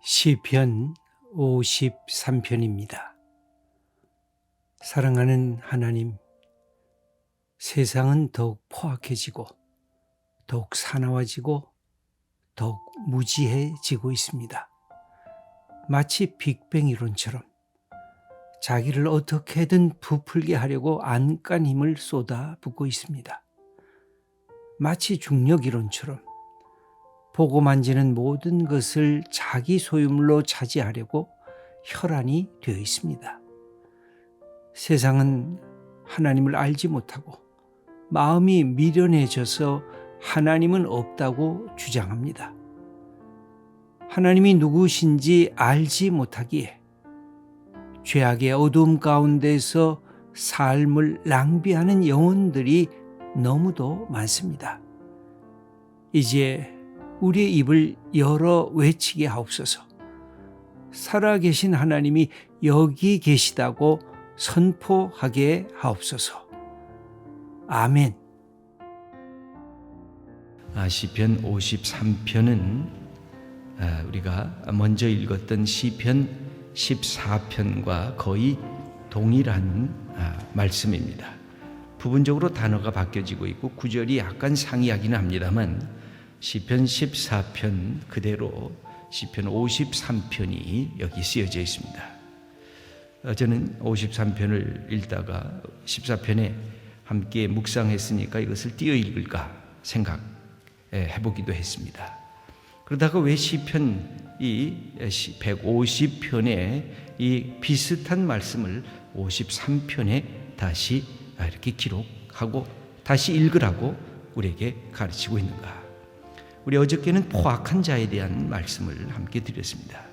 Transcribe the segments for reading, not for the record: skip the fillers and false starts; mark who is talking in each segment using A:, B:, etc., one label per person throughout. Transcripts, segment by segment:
A: 시편 53편입니다. 사랑하는 하나님, 세상은 더욱 포악해지고 더욱 사나워지고 더욱 무지해지고 있습니다. 마치 빅뱅 이론처럼 자기를 어떻게든 부풀게 하려고 안간 힘을 쏟아붓고 있습니다. 마치 중력 이론처럼 보고 만지는 모든 것을 자기 소유물로 차지하려고 혈안이 되어 있습니다. 세상은 하나님을 알지 못하고 마음이 미련해져서 하나님은 없다고 주장합니다. 하나님이 누구신지 알지 못하기에 죄악의 어두움 가운데서 삶을 낭비하는 영혼들이 너무도 많습니다. 이제 우리의 입을 열어 외치게 하옵소서. 살아계신 하나님이 여기 계시다고 선포하게 하옵소서. 아멘.
B: 시편 53편은 우리가 먼저 읽었던 시편 14편과 거의 동일한 말씀입니다. 부분적으로 단어가 바뀌어지고 있고 구절이 약간 상이하기는 합니다만 시편 14편 그대로 시편 53편이 여기 쓰여져 있습니다. 저는 53편을 읽다가 14편에 함께 묵상했으니까 이것을 띄어 읽을까 생각해보기도 했습니다. 그러다가 왜 시편 이 150편에 이 비슷한 말씀을 53편에 다시 이렇게 기록하고 다시 읽으라고 우리에게 가르치고 있는가? 우리 어저께는 포악한 자에 대한 말씀을 함께 드렸습니다.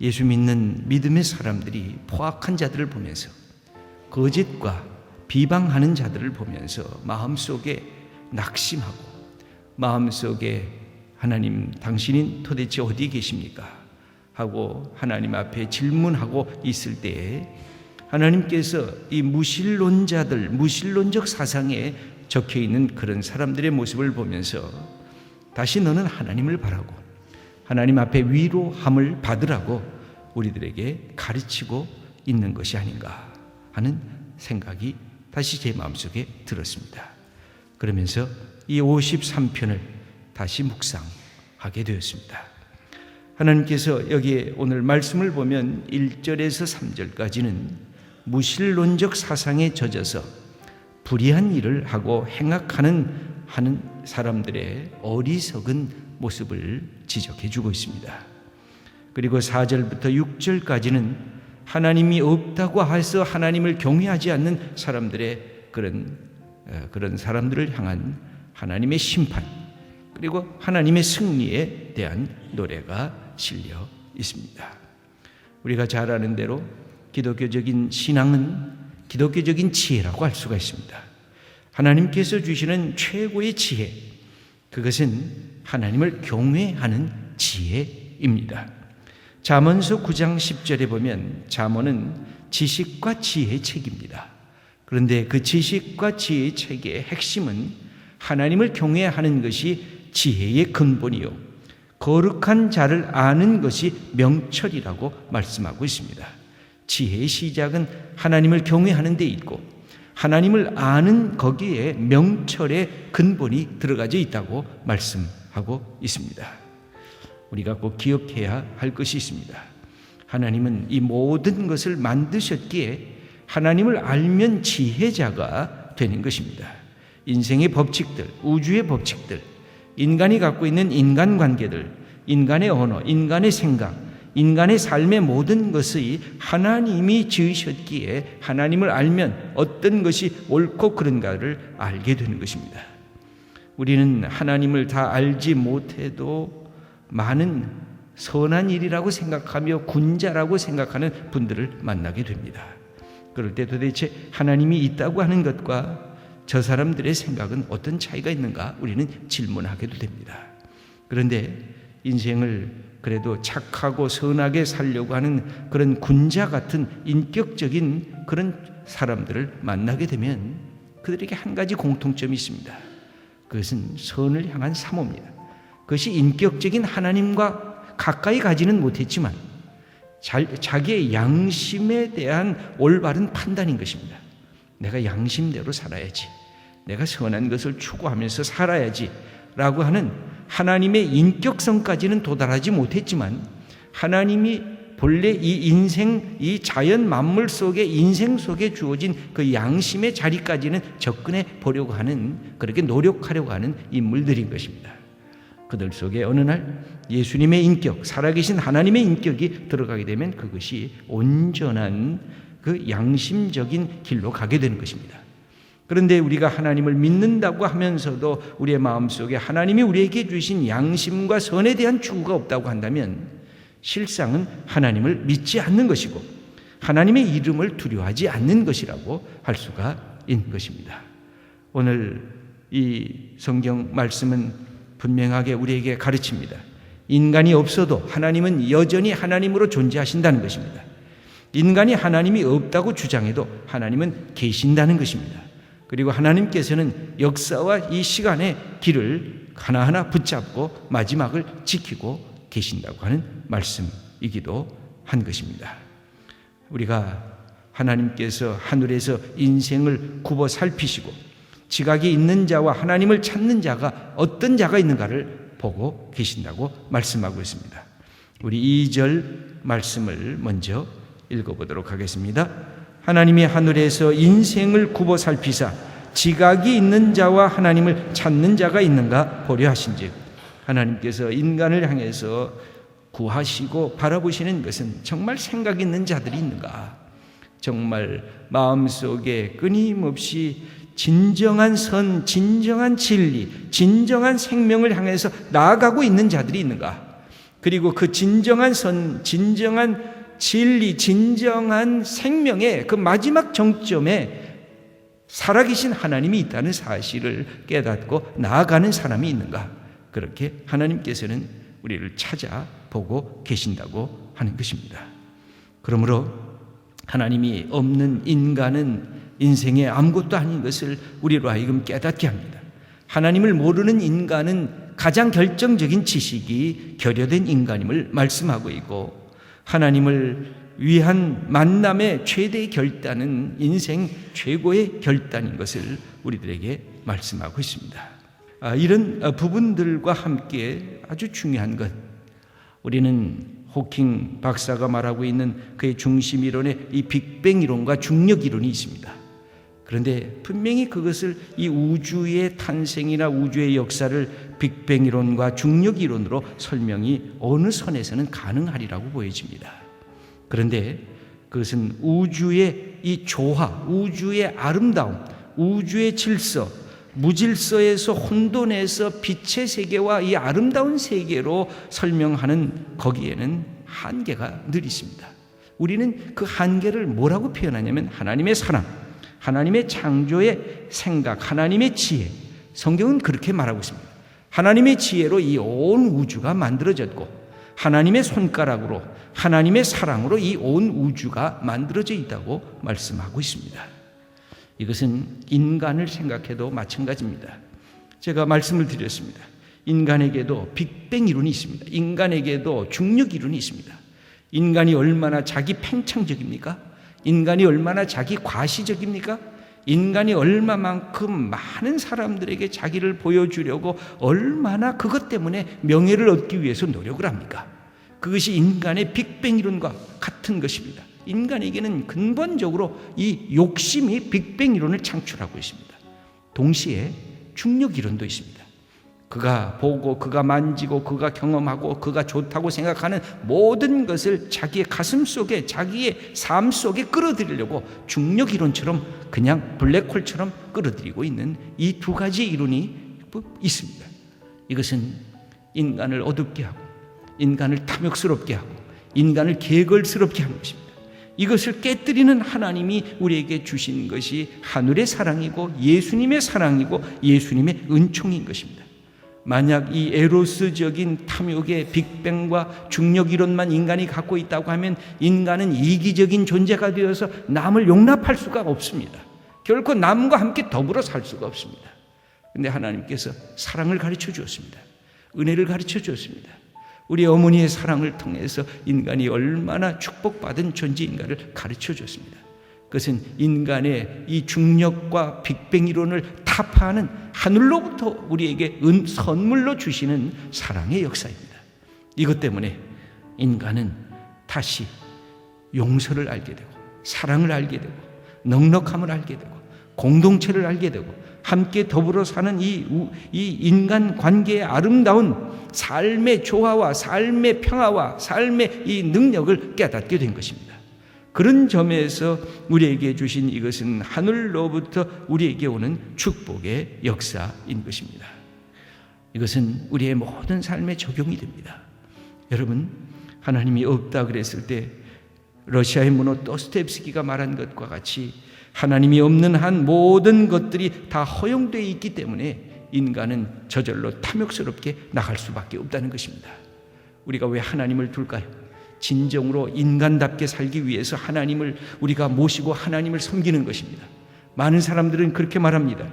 B: 예수 믿는 믿음의 사람들이 포악한 자들을 보면서 거짓과 비방하는 자들을 보면서 마음속에 낙심하고 마음속에 하나님 당신이 도대체 어디 계십니까? 하고 하나님 앞에 질문하고 있을 때에 하나님께서 이 무신론자들, 무신론적 사상에 적혀있는 그런 사람들의 모습을 보면서 다시 너는 하나님을 바라고 하나님 앞에 위로함을 받으라고 우리들에게 가르치고 있는 것이 아닌가 하는 생각이 다시 제 마음속에 들었습니다. 그러면서 이 53편을 다시 묵상하게 되었습니다. 하나님께서 여기에 오늘 말씀을 보면 1절에서 3절까지는 무신론적 사상에 젖어서 불의한 일을 하고 행악하는 사람들의 어리석은 모습을 지적해 주고 있습니다. 그리고 4절부터 6절까지는 하나님이 없다고 해서 하나님을 경외하지 않는 사람들의 그런 사람들을 향한 하나님의 심판 그리고 하나님의 승리에 대한 노래가 실려 있습니다. 우리가 잘 아는 대로 기독교적인 신앙은 기독교적인 지혜라고 할 수가 있습니다. 하나님께서 주시는 최고의 지혜, 그것은 하나님을 경외하는 지혜입니다. 잠언서 9장 10절에 보면 잠언은 지식과 지혜의 책입니다. 그런데 그 지식과 지혜의 책의 핵심은 하나님을 경외하는 것이 지혜의 근본이요 거룩한 자를 아는 것이 명철이라고 말씀하고 있습니다. 지혜의 시작은 하나님을 경외하는 데 있고 하나님을 아는 거기에 명철의 근본이 들어가져 있다고 말씀하고 있습니다. 우리가 꼭 기억해야 할 것이 있습니다. 하나님은 이 모든 것을 만드셨기에 하나님을 알면 지혜자가 되는 것입니다. 인생의 법칙들, 우주의 법칙들, 인간이 갖고 있는 인간관계들, 인간의 언어, 인간의 생각, 인간의 삶의 모든 것이 하나님이 지으셨기에 하나님을 알면 어떤 것이 옳고 그른가를 알게 되는 것입니다. 우리는 하나님을 다 알지 못해도 많은 선한 일이라고 생각하며 군자라고 생각하는 분들을 만나게 됩니다. 그럴 때 도대체 하나님이 있다고 하는 것과 저 사람들의 생각은 어떤 차이가 있는가 우리는 질문하게도 됩니다. 그런데 인생을 그래도 착하고 선하게 살려고 하는 그런 군자 같은 인격적인 그런 사람들을 만나게 되면 그들에게 한 가지 공통점이 있습니다. 그것은 선을 향한 사모입니다. 그것이 인격적인 하나님과 가까이 가지는 못했지만 자기의 양심에 대한 올바른 판단인 것입니다. 내가 양심대로 살아야지, 내가 선한 것을 추구하면서 살아야지 라고 하는 하나님의 인격성까지는 도달하지 못했지만 하나님이 본래 이 인생, 이 자연 만물 속에 인생 속에 주어진 그 양심의 자리까지는 접근해 보려고 하는, 그렇게 노력하려고 하는 인물들인 것입니다. 그들 속에 어느 날 예수님의 인격, 살아계신 하나님의 인격이 들어가게 되면 그것이 온전한 그 양심적인 길로 가게 되는 것입니다. 그런데 우리가 하나님을 믿는다고 하면서도 우리의 마음속에 하나님이 우리에게 주신 양심과 선에 대한 추구가 없다고 한다면 실상은 하나님을 믿지 않는 것이고 하나님의 이름을 두려워하지 않는 것이라고 할 수가 있는 것입니다. 오늘 이 성경 말씀은 분명하게 우리에게 가르칩니다. 인간이 없어도 하나님은 여전히 하나님으로 존재하신다는 것입니다. 인간이 하나님이 없다고 주장해도 하나님은 계신다는 것입니다. 그리고 하나님께서는 역사와 이 시간의 길을 하나하나 붙잡고 마지막을 지키고 계신다고 하는 말씀이기도 한 것입니다. 우리가 하나님께서 하늘에서 인생을 굽어 살피시고 지각이 있는 자와 하나님을 찾는 자가 어떤 자가 있는가를 보고 계신다고 말씀하고 있습니다. 우리 2절 말씀을 먼저 읽어보도록 하겠습니다. 하나님이 하늘에서 인생을 굽어 살피사 지각이 있는 자와 하나님을 찾는 자가 있는가 보려 하신즉, 하나님께서 인간을 향해서 구하시고 바라보시는 것은 정말 생각 있는 자들이 있는가, 정말 마음속에 끊임없이 진정한 선, 진정한 진리, 진정한 생명을 향해서 나아가고 있는 자들이 있는가, 그리고 그 진정한 선, 진정한 진리, 진정한 생명의 그 마지막 정점에 살아계신 하나님이 있다는 사실을 깨닫고 나아가는 사람이 있는가, 그렇게 하나님께서는 우리를 찾아보고 계신다고 하는 것입니다. 그러므로 하나님이 없는 인간은 인생에 아무것도 아닌 것을 우리로 하여금 깨닫게 합니다. 하나님을 모르는 인간은 가장 결정적인 지식이 결여된 인간임을 말씀하고 있고, 하나님을 위한 만남의 최대의 결단은 인생 최고의 결단인 것을 우리들에게 말씀하고 있습니다. 이런 부분들과 함께 아주 중요한 것, 우리는 호킹 박사가 말하고 있는 그의 중심 이론에 이 빅뱅 이론과 중력 이론이 있습니다. 그런데 분명히 그것을 이 우주의 탄생이나 우주의 역사를 빅뱅 이론과 중력 이론으로 설명이 어느 선에서는 가능하리라고 보여집니다. 그런데 그것은 우주의 이 조화, 우주의 아름다움, 우주의 질서, 무질서에서 혼돈에서 빛의 세계와 이 아름다운 세계로 설명하는 거기에는 한계가 늘 있습니다. 우리는 그 한계를 뭐라고 표현하냐면 하나님의 사랑, 하나님의 창조의 생각, 하나님의 지혜, 성경은 그렇게 말하고 있습니다. 하나님의 지혜로 이 온 우주가 만들어졌고 하나님의 손가락으로, 하나님의 사랑으로 이 온 우주가 만들어져 있다고 말씀하고 있습니다. 이것은 인간을 생각해도 마찬가지입니다. 제가 말씀을 드렸습니다. 인간에게도 빅뱅 이론이 있습니다. 인간에게도 중력 이론이 있습니다. 인간이 얼마나 자기 팽창적입니까? 인간이 얼마나 자기 과시적입니까? 인간이 얼마만큼 많은 사람들에게 자기를 보여주려고 얼마나 그것 때문에 명예를 얻기 위해서 노력을 합니까? 그것이 인간의 빅뱅 이론과 같은 것입니다. 인간에게는 근본적으로 이 욕심이 빅뱅 이론을 창출하고 있습니다. 동시에 중력 이론도 있습니다. 그가 보고 그가 만지고 그가 경험하고 그가 좋다고 생각하는 모든 것을 자기의 가슴 속에, 자기의 삶 속에 끌어들이려고 중력 이론처럼 그냥 블랙홀처럼 끌어들이고 있는 이 두 가지 이론이 있습니다. 이것은 인간을 어둡게 하고 인간을 탐욕스럽게 하고 인간을 개걸스럽게 하는 것입니다. 이것을 깨뜨리는 하나님이 우리에게 주신 것이 하늘의 사랑이고 예수님의 사랑이고 예수님의 은총인 것입니다. 만약 이 에로스적인 탐욕의 빅뱅과 중력 이론만 인간이 갖고 있다고 하면 인간은 이기적인 존재가 되어서 남을 용납할 수가 없습니다. 결코 남과 함께 더불어 살 수가 없습니다. 그런데 하나님께서 사랑을 가르쳐 주었습니다. 은혜를 가르쳐 주었습니다. 우리 어머니의 사랑을 통해서 인간이 얼마나 축복받은 존재인가를 가르쳐 줬습니다. 그것은 인간의 이 중력과 빅뱅 이론을 타파하는 하늘로부터 우리에게 선물로 주시는 사랑의 역사입니다. 이것 때문에 인간은 다시 용서를 알게 되고 사랑을 알게 되고 넉넉함을 알게 되고 공동체를 알게 되고 함께 더불어 사는 이 인간 관계의 아름다운 삶의 조화와 삶의 평화와 삶의 이 능력을 깨닫게 된 것입니다. 그런 점에서 우리에게 주신 이것은 하늘로부터 우리에게 오는 축복의 역사인 것입니다. 이것은 우리의 모든 삶에 적용이 됩니다. 여러분, 하나님이 없다 그랬을 때 러시아의 문호 도스토옙스키가 말한 것과 같이 하나님이 없는 한 모든 것들이 다 허용되어 있기 때문에 인간은 저절로 탐욕스럽게 나갈 수밖에 없다는 것입니다. 우리가 왜 하나님을 둘까요? 진정으로 인간답게 살기 위해서 하나님을 우리가 모시고 하나님을 섬기는 것입니다. 많은 사람들은 그렇게 말합니다.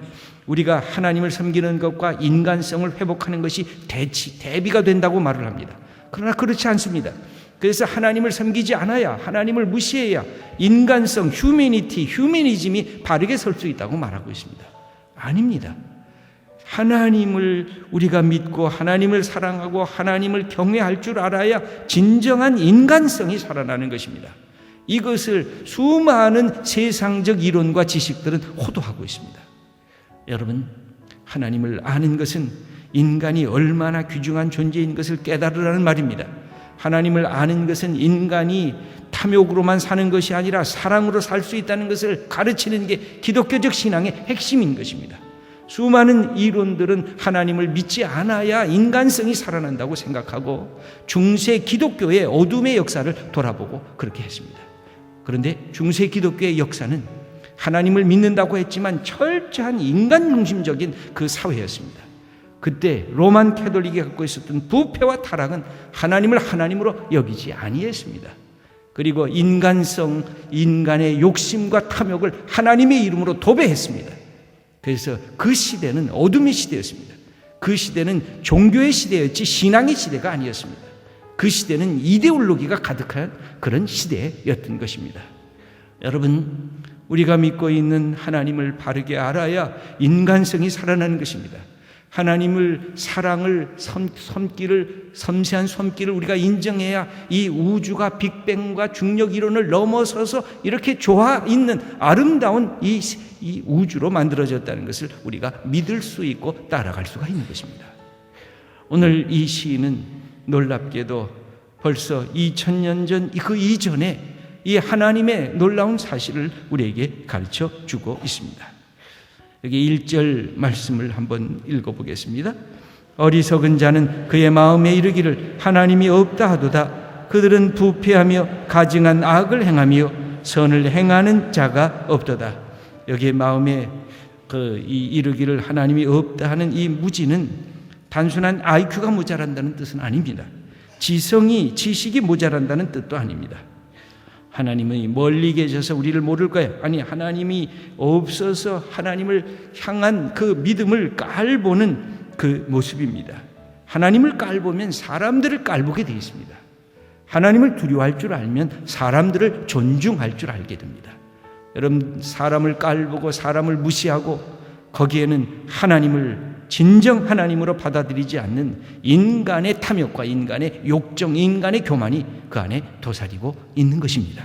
B: 우리가 하나님을 섬기는 것과 인간성을 회복하는 것이 대비가 된다고 말을 합니다. 그러나 그렇지 않습니다. 그래서 하나님을 섬기지 않아야, 하나님을 무시해야 인간성, 휴머니즘이 바르게 설 수 있다고 말하고 있습니다. 아닙니다. 하나님을 우리가 믿고 하나님을 사랑하고 하나님을 경외할 줄 알아야 진정한 인간성이 살아나는 것입니다. 이것을 수많은 세상적 이론과 지식들은 호도하고 있습니다. 여러분, 하나님을 아는 것은 인간이 얼마나 귀중한 존재인 것을 깨달으라는 말입니다. 하나님을 아는 것은 인간이 탐욕으로만 사는 것이 아니라 사랑으로 살 수 있다는 것을 가르치는 게 기독교적 신앙의 핵심인 것입니다. 수많은 이론들은 하나님을 믿지 않아야 인간성이 살아난다고 생각하고 중세 기독교의 어둠의 역사를 돌아보고 그렇게 했습니다. 그런데 중세 기독교의 역사는 하나님을 믿는다고 했지만 철저한 인간 중심적인 그 사회였습니다. 그때 로만 캐톨릭이 갖고 있었던 부패와 타락은 하나님을 하나님으로 여기지 아니했습니다. 그리고 인간성, 인간의 욕심과 탐욕을 하나님의 이름으로 도배했습니다. 그래서 그 시대는 어둠의 시대였습니다. 그 시대는 종교의 시대였지 신앙의 시대가 아니었습니다. 그 시대는 이데올로기가 가득한 그런 시대였던 것입니다. 여러분, 우리가 믿고 있는 하나님을 바르게 알아야 인간성이 살아나는 것입니다. 하나님을 사랑을 섬세한 섬기를 우리가 인정해야 이 우주가 빅뱅과 중력 이론을 넘어서서 이렇게 좋아 있는 아름다운 이 우주로 만들어졌다는 것을 우리가 믿을 수 있고 따라갈 수가 있는 것입니다. 오늘 이 시인은 놀랍게도 벌써 2000년 전 그 이전에 이 하나님의 놀라운 사실을 우리에게 가르쳐 주고 있습니다. 여기 1절 말씀을 한번 읽어보겠습니다. 어리석은 자는 그의 마음에 이르기를 하나님이 없다 하도다. 그들은 부패하며 가증한 악을 행하며 선을 행하는 자가 없도다. 여기 마음에 이르기를 하나님이 없다 하는 이 무지는 단순한 IQ가 모자란다는 뜻은 아닙니다. 지식이 모자란다는 뜻도 아닙니다. 하나님이 멀리 계셔서 우리를 모를까요? 아니, 하나님이 없어서 하나님을 향한 그 믿음을 깔보는 그 모습입니다. 하나님을 깔보면 사람들을 깔보게 되어 있습니다. 하나님을 두려워할 줄 알면 사람들을 존중할 줄 알게 됩니다. 여러분, 사람을 깔보고 사람을 무시하고 거기에는 하나님을 진정 하나님으로 받아들이지 않는 인간의 탐욕과 인간의 욕정, 인간의 교만이 그 안에 도사리고 있는 것입니다.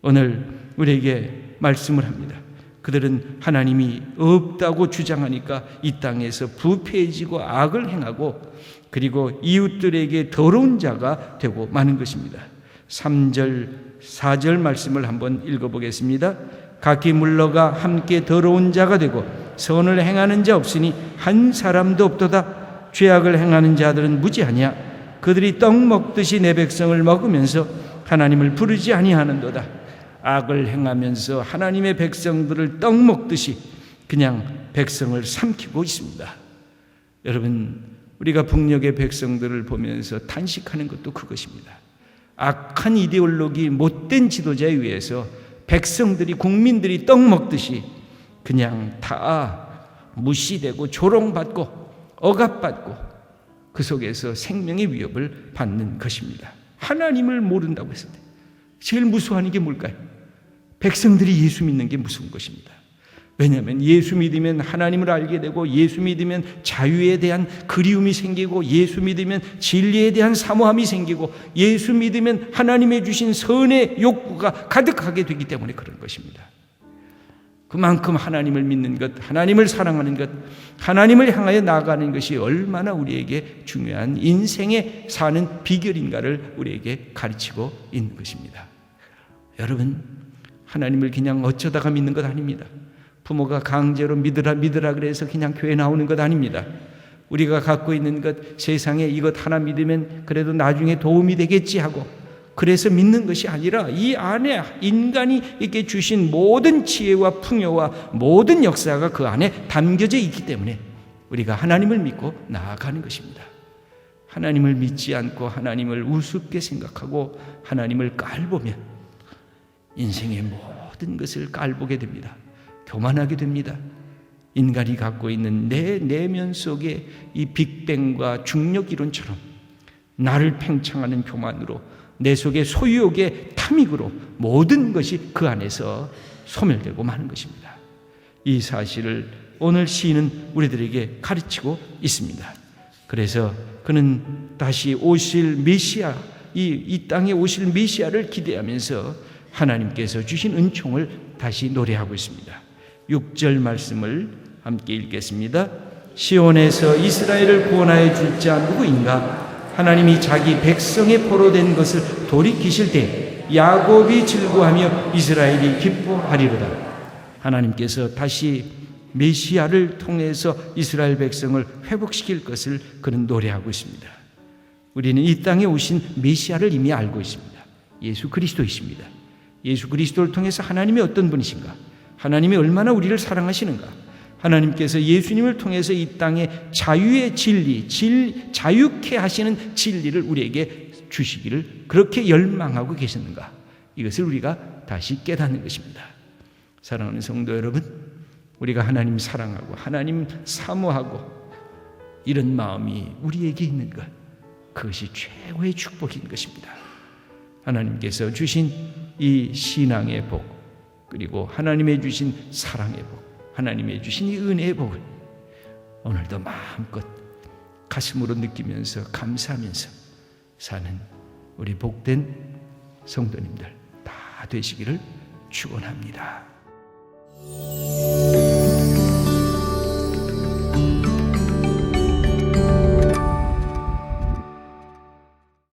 B: 오늘 우리에게 말씀을 합니다. 그들은 하나님이 없다고 주장하니까 이 땅에서 부패해지고 악을 행하고 그리고 이웃들에게 더러운 자가 되고 마는 것입니다. 3절, 4절 말씀을 한번 읽어보겠습니다. 각기 물러가 함께 더러운 자가 되고 선을 행하는 자 없으니 한 사람도 없도다. 죄악을 행하는 자들은 무지하냐? 그들이 떡 먹듯이 내 백성을 먹으면서 하나님을 부르지 아니하는도다. 악을 행하면서 하나님의 백성들을 떡 먹듯이 그냥 백성을 삼키고 있습니다. 여러분, 우리가 북녘의 백성들을 보면서 탄식하는 것도 그것입니다. 악한 이데올로기, 못된 지도자에 의해서 백성들이, 국민들이 떡 먹듯이 그냥 다 무시되고 조롱받고 억압받고 그 속에서 생명의 위협을 받는 것입니다. 하나님을 모른다고 했을 때 제일 무서워하는 게 뭘까요? 백성들이 예수 믿는 게 무서운 것입니다. 왜냐하면 예수 믿으면 하나님을 알게 되고, 예수 믿으면 자유에 대한 그리움이 생기고, 예수 믿으면 진리에 대한 사모함이 생기고, 예수 믿으면 하나님의 주신 선의 욕구가 가득하게 되기 때문에 그런 것입니다. 그만큼 하나님을 믿는 것, 하나님을 사랑하는 것, 하나님을 향하여 나아가는 것이 얼마나 우리에게 중요한 인생에 사는 비결인가를 우리에게 가르치고 있는 것입니다. 여러분, 하나님을 그냥 어쩌다가 믿는 것 아닙니다. 부모가 강제로 믿으라 그래서 그냥 교회 나오는 것 아닙니다. 우리가 갖고 있는 것, 세상에 이것 하나 믿으면 그래도 나중에 도움이 되겠지 하고 그래서 믿는 것이 아니라, 이 안에 인간이 이렇게 주신 모든 지혜와 풍요와 모든 역사가 그 안에 담겨져 있기 때문에 우리가 하나님을 믿고 나아가는 것입니다. 하나님을 믿지 않고 하나님을 우습게 생각하고 하나님을 깔보면 인생의 모든 것을 깔보게 됩니다. 교만하게 됩니다. 인간이 갖고 있는 내 내면 속에 이 빅뱅과 중력 이론처럼 나를 팽창하는 교만으로, 내 속의 소유욕의 탐닉으로 모든 것이 그 안에서 소멸되고 마는 것입니다. 이 사실을 오늘 시인은 우리들에게 가르치고 있습니다. 그래서 그는 다시 오실 메시아, 이 땅에 오실 메시아를 기대하면서 하나님께서 주신 은총을 다시 노래하고 있습니다. 6절 말씀을 함께 읽겠습니다. 시온에서 이스라엘을 구원하여 줄 자 누구인가? 하나님이 자기 백성의 포로된 것을 돌이키실 때 야곱이 즐거워하며 이스라엘이 기뻐하리로다. 하나님께서 다시 메시아를 통해서 이스라엘 백성을 회복시킬 것을 그는 노래하고 있습니다. 우리는 이 땅에 오신 메시아를 이미 알고 있습니다. 예수 그리스도이십니다. 예수 그리스도를 통해서 하나님이 어떤 분이신가? 하나님이 얼마나 우리를 사랑하시는가? 하나님께서 예수님을 통해서 이 땅에 자유의 진리, 자유케 하시는 진리를 우리에게 주시기를 그렇게 열망하고 계셨는가? 이것을 우리가 다시 깨닫는 것입니다. 사랑하는 성도 여러분, 우리가 하나님 사랑하고 하나님 사모하고 이런 마음이 우리에게 있는 것, 그것이 최고의 축복인 것입니다. 하나님께서 주신 이 신앙의 복, 그리고 하나님의 주신 사랑의 복, 하나님의 주신 이 은혜의 복을 오늘도 마음껏 가슴으로 느끼면서 감사하면서 사는 우리 복된 성도님들 다 되시기를 축원합니다.